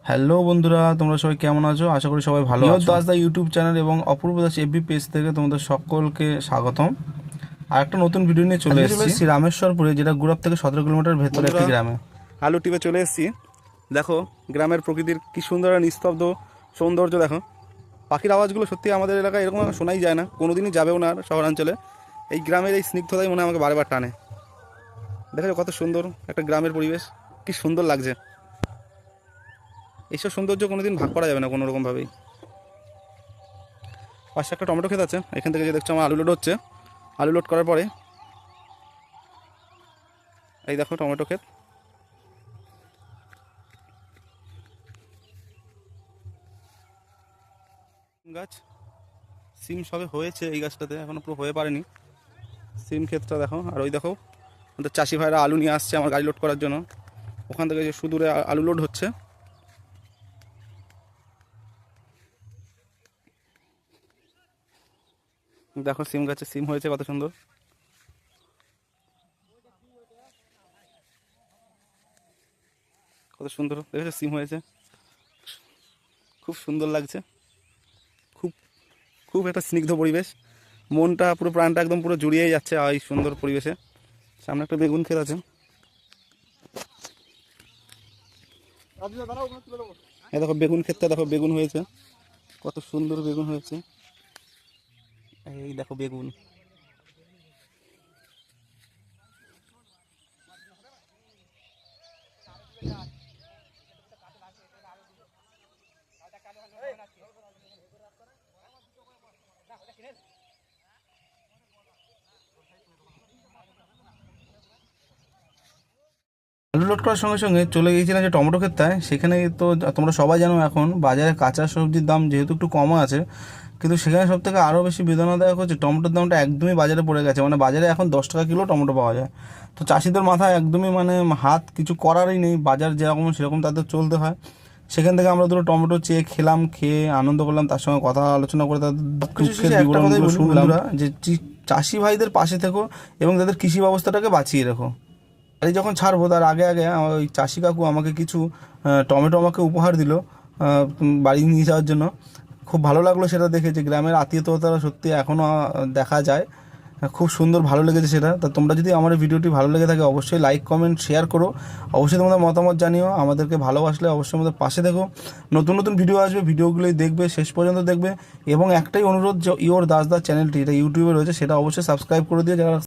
Hello বন্ধুরা, তোমরা সবাই কেমন আছো? আশা করি সবাই ভালো আছো। দাস দা ইউটিউব চ্যানেল এবং অপূর্ব দাস এফবি পেজ থেকে তোমাদের সকলকে স্বাগতম। আর একটা নতুন ভিডিও নিয়ে চলে এসেছি রামেশ্বরপুরে, যেটা গুড়াপ থেকে 17 কিলোমিটার ভেতরে একটি গ্রামে। আলু টিপে চলে এসেছি। দেখো গ্রামের প্রকৃতির কি সুন্দর আর নিস্তব্ধ সৌন্দর্য। দেখো পাখির আওয়াজগুলো সত্যি আমাদের এলাকায় এরকম শোনাই যায় না, কোনোদিনই যাবেও না আর শহরাঞ্চলে। এই গ্রামের এই স্নিগ্ধতাই মনে হয় আমাকে বারবার টানে। দেখো কত সুন্দর একটা গ্রামের পরিবেশ, কি সুন্দর লাগছে। এইসব সৌন্দর্য কোনোদিন ভাগ করা যাবে না কোনো রকমভাবেই। পাশে একটা টমেটো ক্ষেত আছে, এখান থেকে যে দেখছো আমার আলু লোড হচ্ছে। আলু লোড করার পরে এই দেখো টমেটো ক্ষেত। গাছ সিম সবে হয়েছে, এই গাছটাতে এখনো পুরো হয়ে পারেনি। সিম ক্ষেতটা দেখো। আর ওই দেখো আমাদের চাষি ভাইরা আলু নিয়ে আসছে আমার গাড়ি লোড করার জন্য। ওখান থেকে যে সুদূরে আলু লোড হচ্ছে। দেখো সিম গাছে সিম হয়েছে কত সুন্দর। কত সুন্দর দেখেছো সিম হয়েছে, খুব সুন্দর লাগছে। খুব খুব একটা স্নিগ্ধ পরিবেশ, মনটা পুরো প্রাণটা একদম পুরো জুড়িয়েই যাচ্ছে এই সুন্দর পরিবেশে। সামনে একটা বেগুন ক্ষেত আছে। এই দেখো বেগুন ক্ষেতটা দেখো, বেগুন হয়েছে কত সুন্দর বেগুন হয়েছে। এই দেখো বেগুন। আলু লোড করার সঙ্গে সঙ্গে চলে গিয়েছিলাম যে টমেটো ক্ষেতটায়। সেখানে তো তোমরা সবাই জানো এখন বাজারে কাঁচা সবজির দাম যেহেতু একটু কম আছে, কিন্তু সেখানে সব থেকে আরও বেশি বেদনাদায়ক হচ্ছে টমেটোর দামটা একদমই বাজারে পড়ে গেছে। মানে বাজারে এখন 10 টাকা কিলো টমেটো পাওয়া যায়। তো চাষিদের মাথায় একদমই মানে হাত কিছু করারই নেই, বাজার যেরকম সেরকম তাদের চলতে হয়। সেখান থেকে আমরা দুটো টমেটো চেয়ে খেলাম, খেয়ে আনন্দ করলাম, তার সঙ্গে কথা আলোচনা করে তাদের দুঃখের বিবরণগুলো শুনলাম। যে চাষি ভাইদের পাশে থেকো এবং তাদের কৃষি ব্যবস্থাটাকে বাঁচিয়ে রেখো। গাড়ি যখন ছাড়বো তার আগে আগে ওই চাষি কাকু আমাকে কিছু টমেটো আমাকে উপহার দিল বাড়ি নিয়ে যাওয়ার জন্য। খুব ভালো লাগলো সেটা দেখে, যে গ্রামের আত্মীয়তা সত্যি এখনও দেখা যায়। খুব সুন্দর, ভালো লেগেছে সেটা। তা তোমরা যদি আমার ভিডিওটি ভালো লেগে থাকে অবশ্যই লাইক কমেন্ট শেয়ার করো। অবশ্যই তোমাদের মতামত জানিও। আমাদেরকে ভালোবাসলে অবশ্যই আমাদের পাশে দেখো। নতুন নতুন ভিডিও আসবে, ভিডিওগুলোই দেখবে, শেষ পর্যন্ত দেখবে। এবং একটাই অনুরোধ, যে ইওর দাস দা চ্যানেলটি, এটা ইউটিউবে রয়েছে, সেটা অবশ্যই সাবস্ক্রাইব করে দিয়ে যারা